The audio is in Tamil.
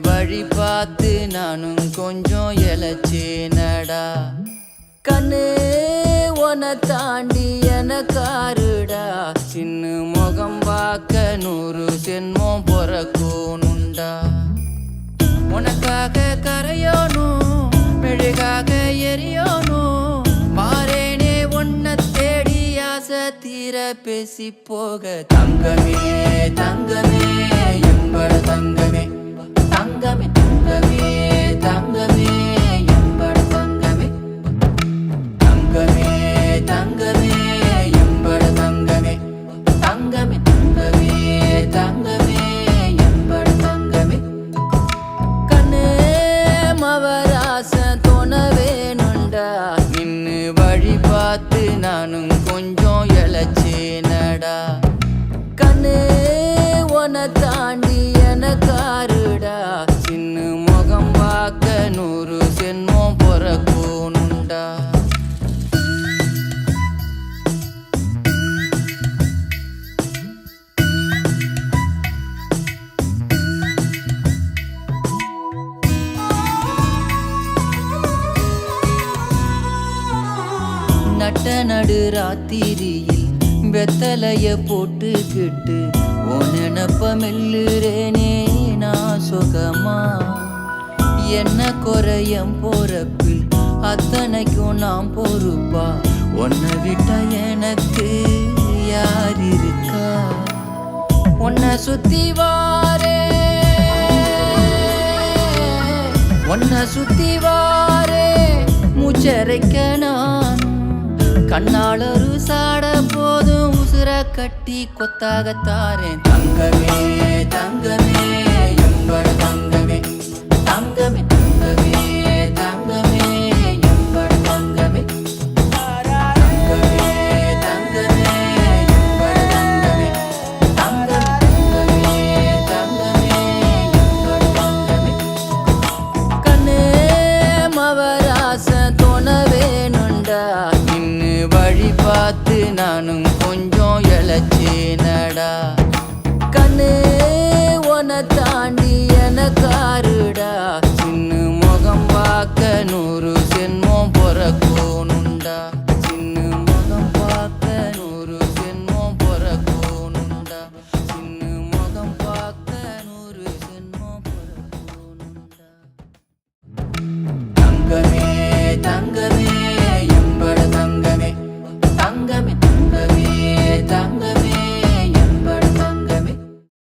வழி பார்த்து நானும் கொஞ்சம் இழைச்சேனடா. கண்ணு உன தாண்டி எனக்காருடா, சின்ன முகம் பார்க்க 100 சென்மம் பொறக்கணுண்டா. உனக்காக கரையோனும் மெழுகாக எரியோனும், மாறேனே உன்னை தேடி ஆசை தீர பேசி போக. தங்கமே தங்கமே எம்பட தங்கமே, தங்கமே தங்கமே தங்கமே எம்பட தங்கமே, தங்கமே தங்கமே எம்பட தங்கமே, தங்கமே தங்கமே தங்கமே எம்பட தங்கமே. கண்ணே மவராச தோண வேணுண்டா, நின்னு வழி பார்த்து நானும் கொஞ்சம் இழைச்சேனடா. கண்ணே உன தாண்டி எனக்காருடா, சின்ன முகம் பார்க்க 100 சென்மம் பொறக்கணுண்டா. நட்ட நடு ராத்திரியில் வெத்தலைய போட்டுக்கிட்டு உன் நினப்ப மெல்லுறேனே நான் சுகமா. என்ன குறையம் போறப்பில் அத்தனைக்கும் நான் பொறுப்பா, உன்னை விட்ட எனக்கு யார் இருக்கா. உன்னை சுத்தி வாரே உன்னை சுத்தி வாரே மூச்சரைக்க நான், கண்ணாளரு சாட போதும் உசுர கட்டி கொத்தாகத்தாரேன். தங்கமே தங்கமே எம்பட தங்கமே, தங்கமே தங்கமே தங்கமே எம்பட தங்கமே, தங்கமே தங்கமே எம்பட தங்கமே, தங்கமே தங்கமே எம்பட தங்கமே. கண்ணே மவராச தோண வேணுண்டா, நின்னு வழி பார்த்து நானும் கொஞ்சம் இழைச்சேனடா. கண்ணே உன தாண்டி எனக்காருடா, சின்ன முகம் பார்க்க 100 சென்மம் பொறக்கணுண்டா, சின்ன முகம் பார்க்க 100 சென்மம் பொறக்கணுண்டா, சின்ன முகம் பார்க்க 100 சென்மம் பொறக்கணுண்டா. தங்கமே தங்க